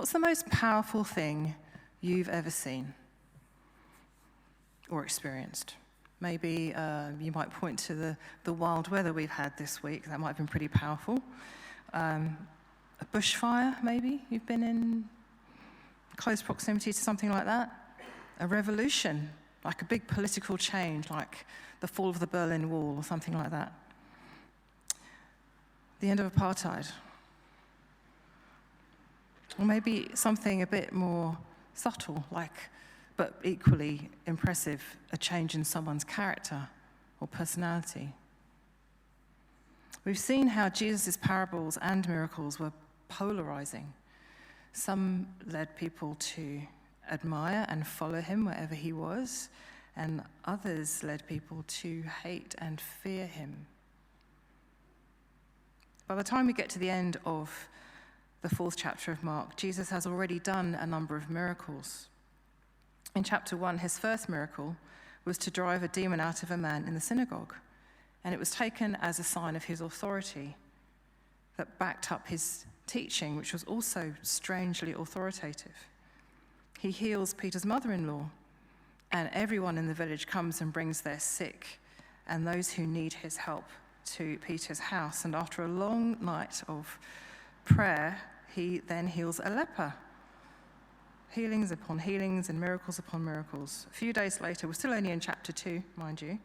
What's the most powerful thing you've ever seen or experienced? Maybe you might point to the wild weather we've had this week. That might have been pretty powerful. A bushfire, maybe you've been in close proximity to something like that. A revolution, like a big political change, like the fall of the Berlin Wall or something like that. The end of apartheid. Or maybe something a bit more subtle, but equally impressive, a change in someone's character or personality. We've seen how Jesus' parables and miracles were polarizing. Some led people to admire and follow him wherever he was, and others led people to hate and fear him. By the time we get to the end of the 4th chapter of Mark, Jesus has already done a number of miracles. In chapter 1, his first miracle was to drive a demon out of a man in the synagogue, and it was taken as a sign of his authority that backed up his teaching, which was also strangely authoritative. He heals Peter's mother-in-law, and everyone in the village comes and brings their sick and those who need his help to Peter's house. And after a long night of prayer, he then heals a leper. Healings upon healings and miracles upon miracles. A few days later, we're still only in chapter 2, mind you,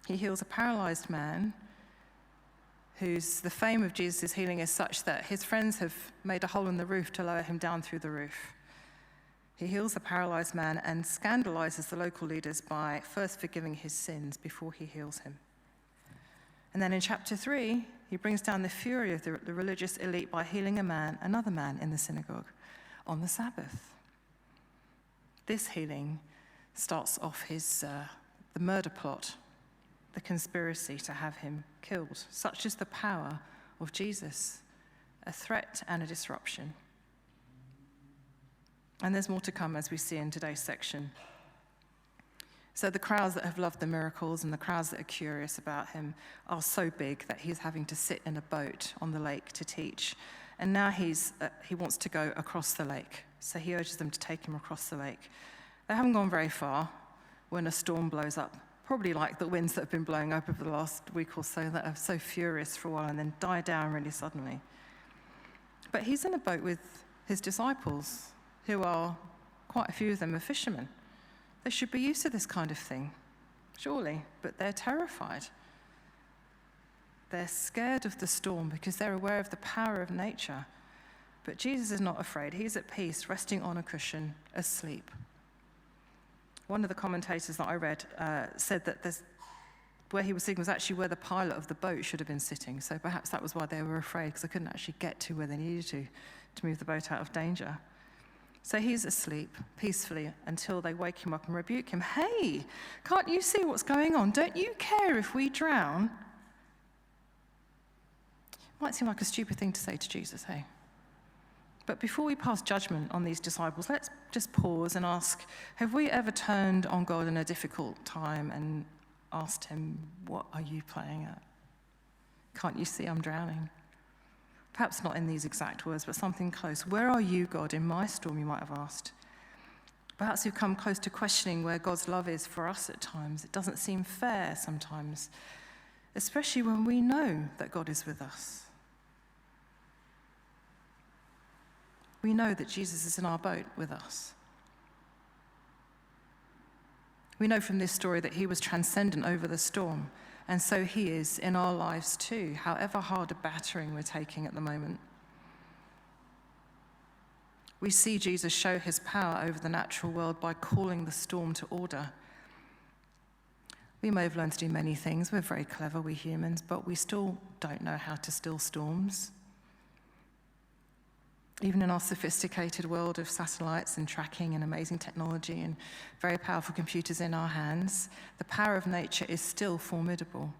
he heals a paralyzed man the fame of Jesus' healing is such that his friends have made a hole in the roof to lower him down through the roof. He heals the paralyzed man and scandalizes the local leaders by first forgiving his sins before he heals him. And then in chapter 3, he brings down the fury of the religious elite by healing another man in the synagogue on the Sabbath. This healing starts off the murder plot, the conspiracy to have him killed. Such is the power of Jesus, a threat and a disruption. And there's more to come, as we see in today's section. So the crowds that have loved the miracles and the crowds that are curious about him are so big that he's having to sit in a boat on the lake to teach. And now he wants to go across the lake. So he urges them to take him across the lake. They haven't gone very far when a storm blows up, probably like the winds that have been blowing up over the last week or so that are so furious for a while and then die down really suddenly. But he's in a boat with his disciples, who are, quite a few of them, are fishermen. They should be used to this kind of thing, surely, but they're terrified. They're scared of the storm because they're aware of the power of nature. But Jesus is not afraid. He's at peace, resting on a cushion, asleep. One of the commentators that I read said that where he was sitting was actually where the pilot of the boat should have been sitting. So perhaps that was why they were afraid, because they couldn't actually get to where they needed to move the boat out of danger. So he's asleep peacefully until they wake him up and rebuke him. Hey, can't you see what's going on? Don't you care if we drown? Might seem like a stupid thing to say to Jesus, hey? But before we pass judgment on these disciples, let's just pause and ask, have we ever turned on God in a difficult time and asked him, what are you playing at? Can't you see I'm drowning? Perhaps not in these exact words, but something close. Where are you, God, in my storm, you might have asked. Perhaps we've come close to questioning where God's love is for us at times. It doesn't seem fair sometimes, especially when we know that God is with us. We know that Jesus is in our boat with us. We know from this story that he was transcendent over the storm, and so he is in our lives too, however hard a battering we're taking at the moment. We see Jesus show his power over the natural world by calling the storm to order. We may have learned to do many things. We're very clever, we humans, but we still don't know how to still storms. Even in our sophisticated world of satellites and tracking and amazing technology and very powerful computers in our hands, the power of nature is still formidable.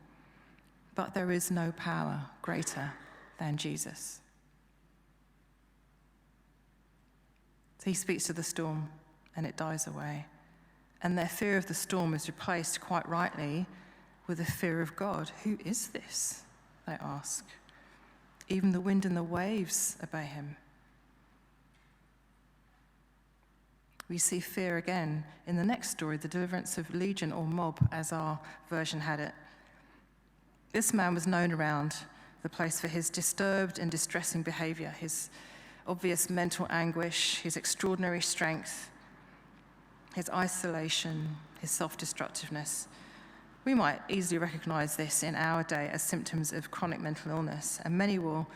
But there is no power greater than Jesus. So he speaks to the storm and it dies away. And their fear of the storm is replaced, quite rightly, with a fear of God. Who is this? They ask. Even the wind and the waves obey him. We see fear again in the next story, the deliverance of Legion, or Mob, as our version had it. This man was known around the place for his disturbed and distressing behavior, his obvious mental anguish, his extraordinary strength, his isolation, his self-destructiveness. We might easily recognize this in our day as symptoms of chronic mental illness, and many will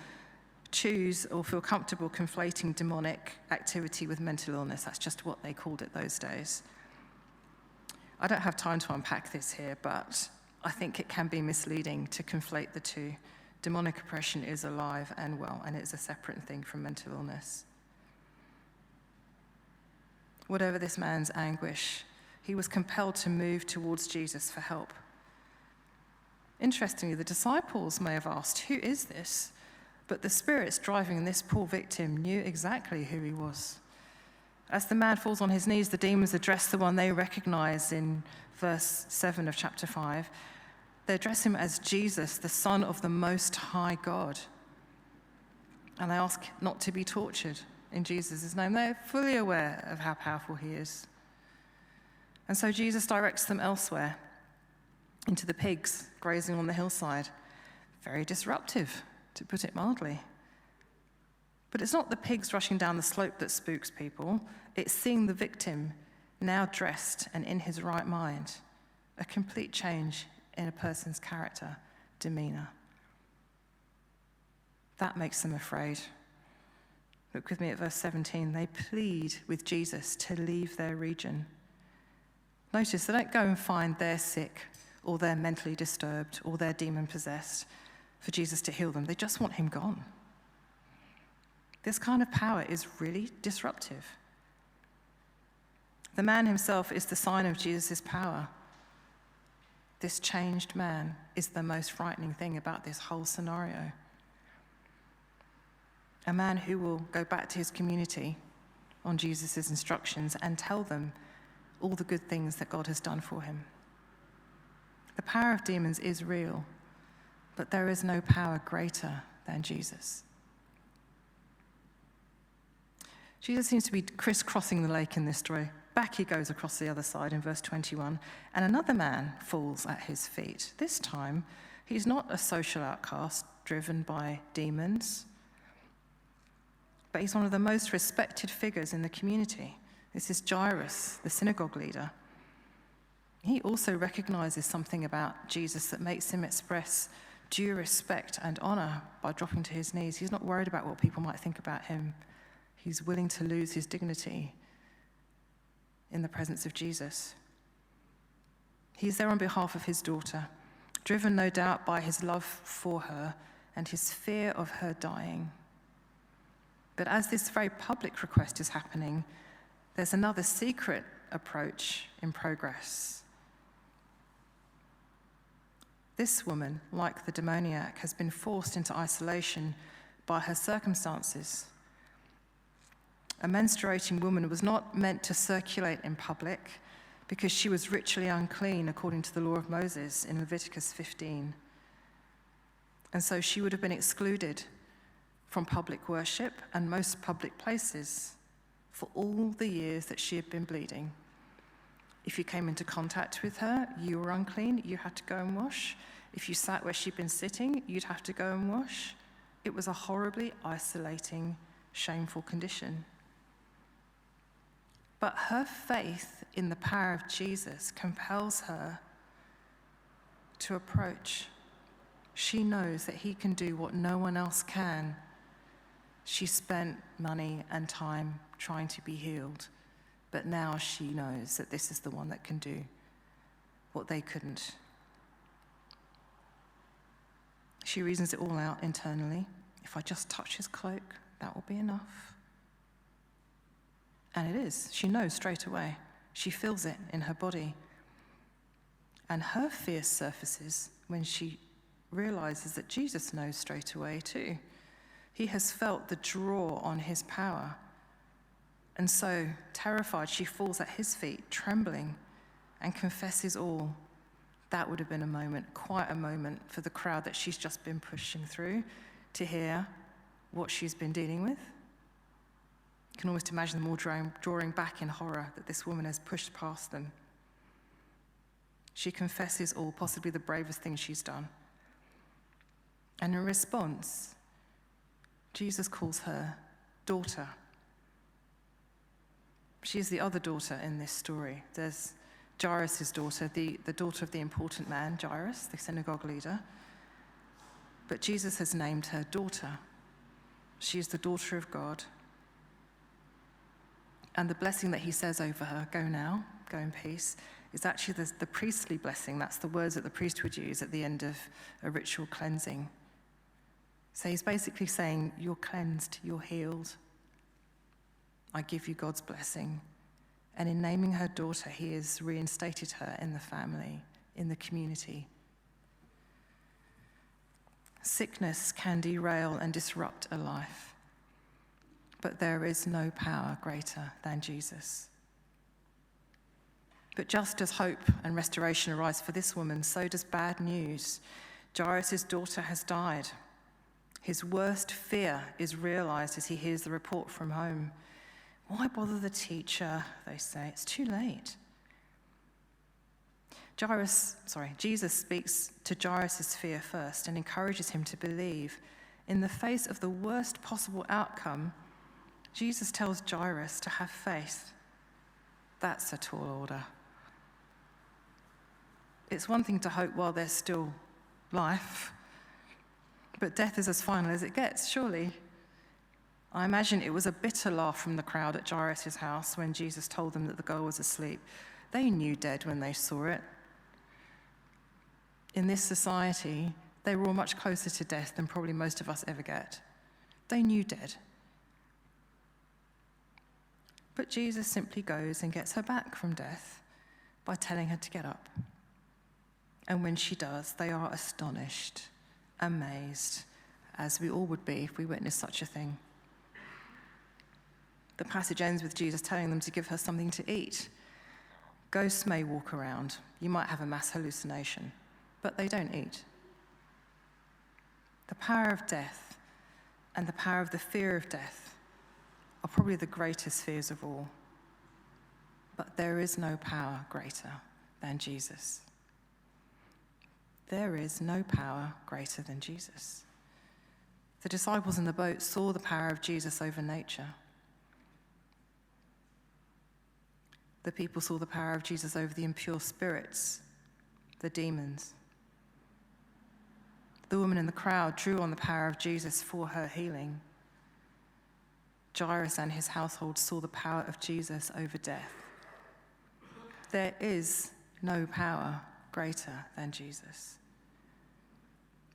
choose or feel comfortable conflating demonic activity with mental illness. That's just what they called it those days. I don't have time to unpack this here, but I think it can be misleading to conflate the two. Demonic oppression is alive and well, and it's a separate thing from mental illness. Whatever this man's anguish, he was compelled to move towards Jesus for help. Interestingly, the disciples may have asked, "Who is this?" But the spirits driving this poor victim knew exactly who he was. As the man falls on his knees, the demons address the one they recognize in verse 7 of chapter 5. They address him as Jesus, the Son of the Most High God. And they ask not to be tortured in Jesus' name. They're fully aware of how powerful he is. And so Jesus directs them elsewhere, into the pigs grazing on the hillside. Very disruptive, to put it mildly. But it's not the pigs rushing down the slope that spooks people. It's seeing the victim now dressed and in his right mind. A complete change in a person's character, demeanor. That makes them afraid. Look with me at verse 17. They plead with Jesus to leave their region. Notice they don't go and find their sick or they're mentally disturbed or they're demon-possessed for Jesus to heal them. They just want him gone. This kind of power is really disruptive. The man himself is the sign of Jesus' power. This changed man is the most frightening thing about this whole scenario. A man who will go back to his community on Jesus' instructions and tell them all the good things that God has done for him. The power of demons is real, but there is no power greater than Jesus. Jesus seems to be crisscrossing the lake in this story. Back he goes across the other side in verse 21, and another man falls at his feet. This time, he's not a social outcast driven by demons, but he's one of the most respected figures in the community. This is Jairus, the synagogue leader. He also recognizes something about Jesus that makes him express due respect and honor by dropping to his knees. He's not worried about what people might think about him. He's willing to lose his dignity in the presence of Jesus. He's there on behalf of his daughter, driven no doubt by his love for her and his fear of her dying. But as this very public request is happening, there's another secret approach in progress. This woman, like the demoniac, has been forced into isolation by her circumstances. A menstruating woman was not meant to circulate in public because she was ritually unclean according to the law of Moses in Leviticus 15. And so she would have been excluded from public worship and most public places for all the years that she had been bleeding. If you came into contact with her, you were unclean, you had to go and wash. If you sat where she'd been sitting, you'd have to go and wash. It was a horribly isolating, shameful condition. But her faith in the power of Jesus compels her to approach. She knows that he can do what no one else can. She spent money and time trying to be healed, but now she knows that this is the one that can do what they couldn't. She reasons it all out internally. If I just touch his cloak, that will be enough. And it is. She knows straight away. She feels it in her body. And her fear surfaces when she realizes that Jesus knows straight away too. He has felt the draw on his power. And so, terrified, she falls at his feet, trembling, and confesses all. That would have been a moment, quite a moment, for the crowd that she's just been pushing through to hear what she's been dealing with. can almost imagine them all drawing back in horror that this woman has pushed past them. She confesses all, possibly the bravest thing she's done. And in response, Jesus calls her daughter. She is the other daughter in this story. There's Jairus' daughter, the daughter of the important man, Jairus, the synagogue leader. But Jesus has named her daughter. She is the daughter of God. And the blessing that he says over her, go now, go in peace, is actually the priestly blessing. That's the words that the priest would use at the end of a ritual cleansing. So he's basically saying, you're cleansed, you're healed. I give you God's blessing. And in naming her daughter, he has reinstated her in the family, in the community. Sickness can derail and disrupt a life, but there is no power greater than Jesus. But just as hope and restoration arise for this woman, so does bad news. Jairus' daughter has died. His worst fear is realized as he hears the report from home. Why bother the teacher? They say, it's too late. Jesus speaks to Jairus' fear first and encourages him to believe. In the face of the worst possible outcome, Jesus tells Jairus to have faith. That's a tall order. It's one thing to hope while there's still life, but death is as final as it gets, surely. I imagine it was a bitter laugh from the crowd at Jairus' house when Jesus told them that the girl was asleep. They knew dead when they saw it. In this society, they were all much closer to death than probably most of us ever get. They knew dead. But Jesus simply goes and gets her back from death by telling her to get up. And when she does, they are astonished, amazed, as we all would be if we witnessed such a thing. The passage ends with Jesus telling them to give her something to eat. Ghosts may walk around. You might have a mass hallucination, but they don't eat. The power of death and the power of the fear of death are probably the greatest fears of all. But there is no power greater than Jesus. There is no power greater than Jesus. The disciples in the boat saw the power of Jesus over nature. The people saw the power of Jesus over the impure spirits, the demons. The woman in the crowd drew on the power of Jesus for her healing. Jairus and his household saw the power of Jesus over death. There is no power greater than Jesus.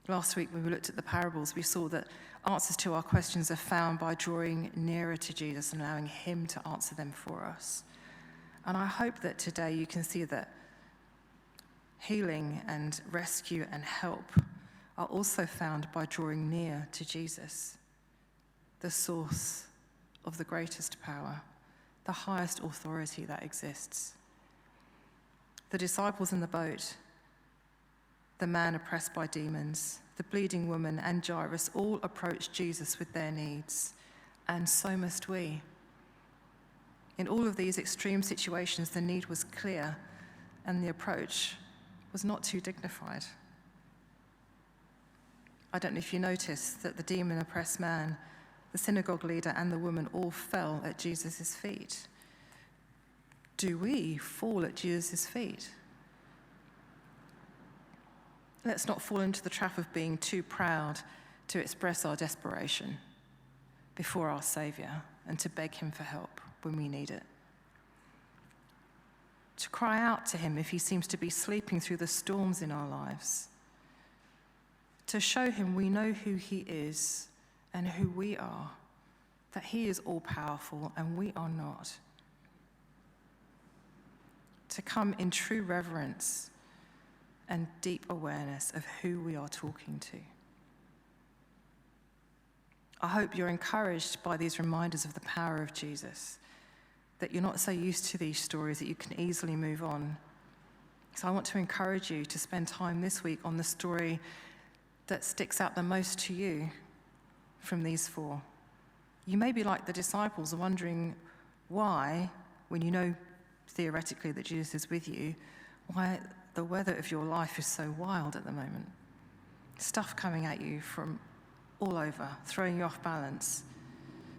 Last week, when we looked at the parables, we saw that answers to our questions are found by drawing nearer to Jesus and allowing him to answer them for us. And I hope that today you can see that healing and rescue and help are also found by drawing near to Jesus, the source of the greatest power, the highest authority that exists. The disciples in the boat, the man oppressed by demons, the bleeding woman, and Jairus all approached Jesus with their needs, and so must we. In all of these extreme situations, the need was clear, and the approach was not too dignified. I don't know if you noticed that the demon-oppressed man, the synagogue leader, and the woman all fell at Jesus' feet. Do we fall at Jesus' feet? Let's not fall into the trap of being too proud to express our desperation before our Saviour and to beg him for help when we need it. To cry out to him if he seems to be sleeping through the storms in our lives. To show him we know who he is and who we are, that he is all-powerful and we are not. To come in true reverence and deep awareness of who we are talking to. I hope you're encouraged by these reminders of the power of Jesus, that you're not so used to these stories that you can easily move on. So I want to encourage you to spend time this week on the story that sticks out the most to you from these four. You may be like the disciples, wondering why, when you know theoretically that Jesus is with you, why the weather of your life is so wild at the moment. Stuff coming at you from all over, throwing you off balance.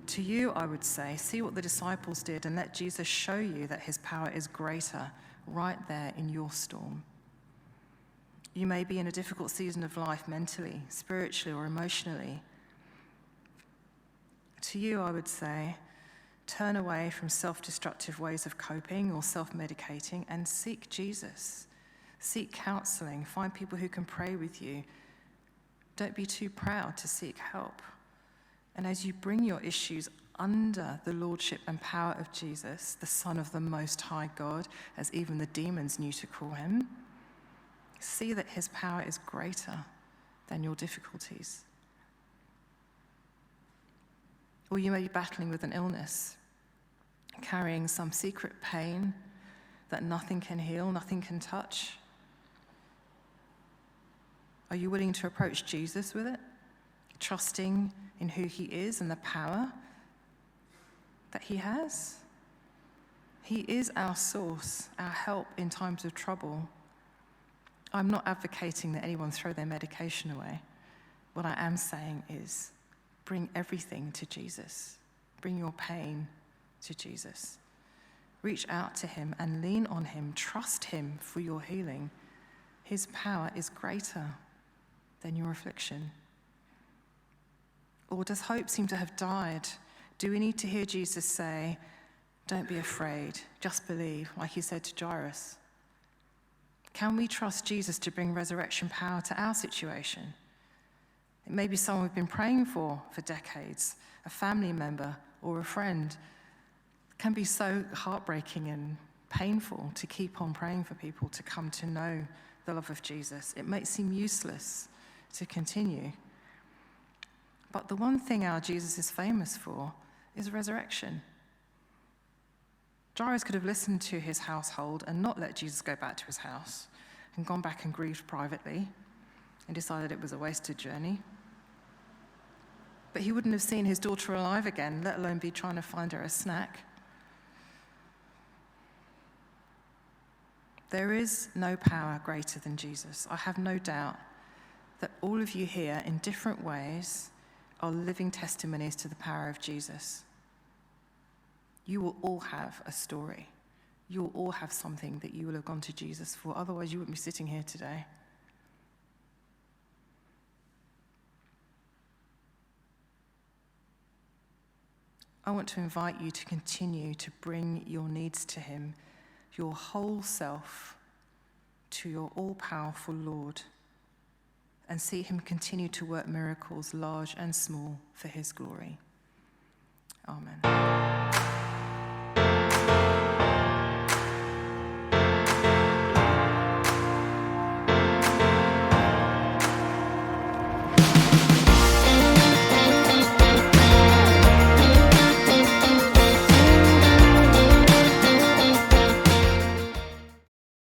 To you, I would say, see what the disciples did and let Jesus show you that his power is greater right there in your storm. You may be in a difficult season of life mentally, spiritually, or emotionally. To you, I would say, turn away from self-destructive ways of coping or self-medicating and seek Jesus. Seek counseling. Find people who can pray with you. Don't be too proud to seek help. And as you bring your issues under the lordship and power of Jesus, the Son of the Most High God, as even the demons knew to call him, see that his power is greater than your difficulties. Or you may be battling with an illness, carrying some secret pain that nothing can heal, nothing can touch. Are you willing to approach Jesus with it, trusting in who he is and the power that he has? He is our source, our help in times of trouble. I'm not advocating that anyone throw their medication away. What I am saying is bring everything to Jesus. Bring your pain to Jesus. Reach out to him and lean on him. Trust him for your healing. His power is greater than your affliction. Or does hope seem to have died? Do we need to hear Jesus say, don't be afraid, just believe, like he said to Jairus? Can we trust Jesus to bring resurrection power to our situation? It may be someone we've been praying for decades, a family member or a friend. It can be so heartbreaking and painful to keep on praying for people to come to know the love of Jesus. It may seem useless to continue. But the one thing our Jesus is famous for is resurrection. Jairus could have listened to his household and not let Jesus go back to his house and gone back and grieved privately and decided it was a wasted journey. But he wouldn't have seen his daughter alive again, let alone be trying to find her a snack. There is no power greater than Jesus. I have no doubt that all of you here in different ways are living testimonies to the power of Jesus. You will all have a story. You will all have something that you will have gone to Jesus for. Otherwise, you wouldn't be sitting here today. I want to invite you to continue to bring your needs to him, your whole self, to your all-powerful Lord, and see him continue to work miracles large and small for his glory. Amen.